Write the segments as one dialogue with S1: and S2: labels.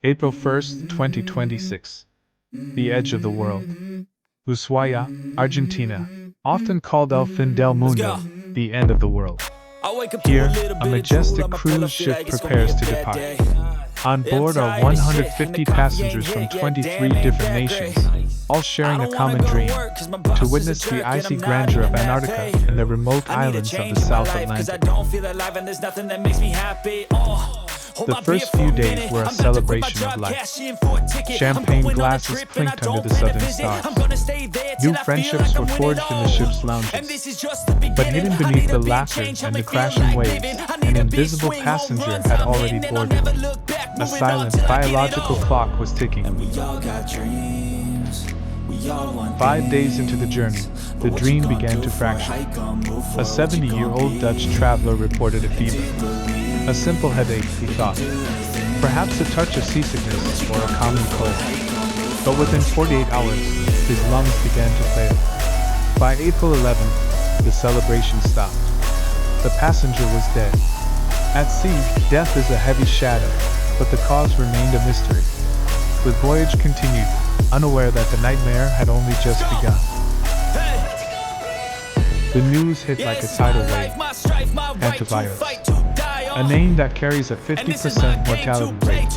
S1: April 1st, 2026. The edge of the world. Ushuaia, Argentina. Often called El Fin del Mundo, the end of the world. Here, a majestic cruise ship prepares to depart. On board are 150 passengers from 23 different nations, all sharing a common dream: to witness the icy grandeur of Antarctica and the remote islands of the South Atlantic. The first few days were a celebration of life. Champagne glasses clinked under the southern stars. New friendships were forged in the ship's lounges. But hidden beneath the laughter and the crashing waves, an invisible passenger had already boarded. A silent biological clock was ticking. 5 days into the journey, the dream began to fracture. A 70-year-old Dutch traveler reported a fever. A simple headache, he thought. Perhaps a touch of seasickness or a common cold. But within 48 hours, his lungs began to fail. By April 11th, the celebration stopped. The passenger was dead. At sea, death is a heavy shadow, but the cause remained a mystery. The voyage continued, unaware that the nightmare had only just begun. The news hit like a tidal wave. Hantavirus. A name that carries a 50% mortality rate.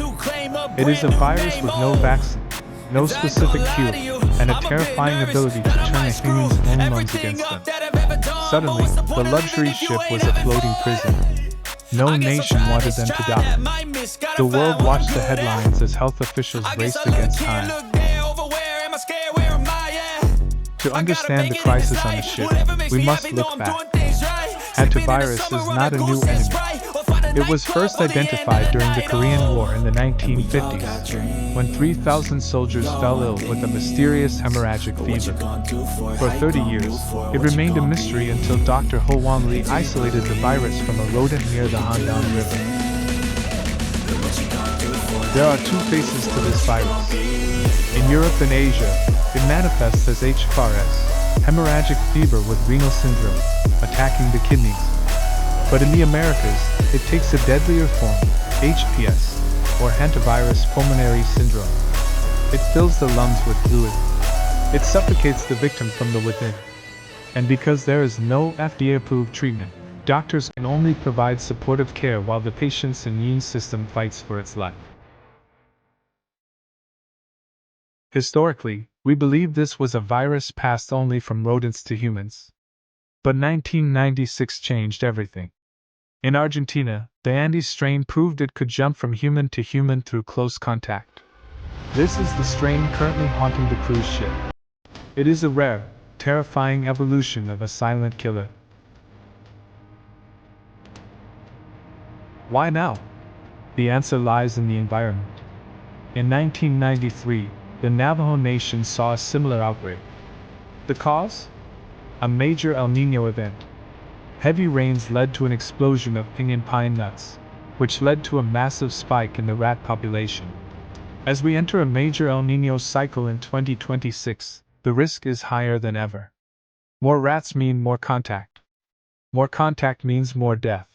S1: It is a virus with no vaccine, no specific cure, and a terrifying ability to turn a human's own lungs against them. Suddenly, the luxury ship was a floating prison. No nation wanted them to die. The world watched the headlines as health officials raced against time. To understand the crisis on the ship, we must look back. Hantavirus is not a new enemy. It was first identified during the Korean War in the 1950s, when 3,000 soldiers fell ill with a mysterious hemorrhagic fever. For 30 years, it remained a mystery until Dr. Ho Wan Lee isolated the virus from a rodent near the Handan River. There are two faces to this virus. In Europe and Asia, it manifests as HFRS, hemorrhagic fever with renal syndrome, attacking the kidneys. But in the Americas, it takes a deadlier form, HPS, or hantavirus pulmonary syndrome. It fills the lungs with fluid. It suffocates the victim from the within. And because there is no FDA-approved treatment, doctors can only provide supportive care while the patient's immune system fights for its life. Historically, we believe this was a virus passed only from rodents to humans. But 1996 changed everything. In Argentina, the Andes strain proved it could jump from human to human through close contact. This is the strain currently haunting the cruise ship. It is a rare, terrifying evolution of a silent killer. Why now? The answer lies in the environment. In 1993, the Navajo Nation saw a similar outbreak. The cause? A major El Niño event. Heavy rains led to an explosion of pinyon pine nuts, which led to a massive spike in the rat population. As we enter a major El Niño cycle in 2026, the risk is higher than ever. More rats mean more contact. More contact means more death.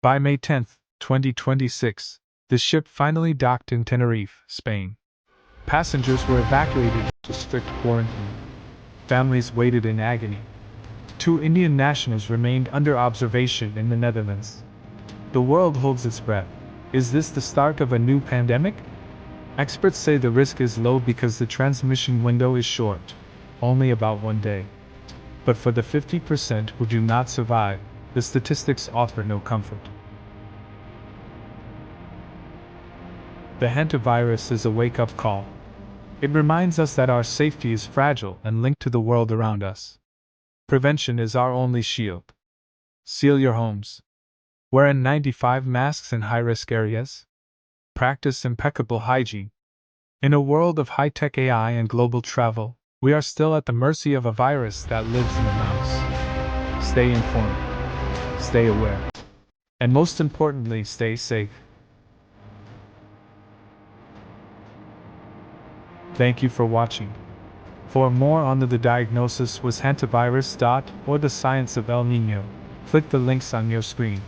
S1: By May 10, 2026, the ship finally docked in Tenerife, Spain. Passengers were evacuated to strict quarantine. Families waited in agony. 2 Indian nationals remained under observation in the Netherlands. The world holds its breath. Is this the start of a new pandemic? Experts say the risk is low because the transmission window is short, only about 1 day. But for the 50% who do not survive, the statistics offer no comfort. The hantavirus is a wake-up call. It reminds us that our safety is fragile and linked to the world around us. Prevention is our only shield. Seal your homes. Wear N95 masks in high-risk areas. Practice impeccable hygiene. In a world of high-tech AI and global travel, we are still at the mercy of a virus that lives in the mouse. Stay informed. Stay aware. And most importantly, stay safe. Thank you for watching. For more on the diagnosis was hantavirus. Or the science of El Niño, click the links on your screen.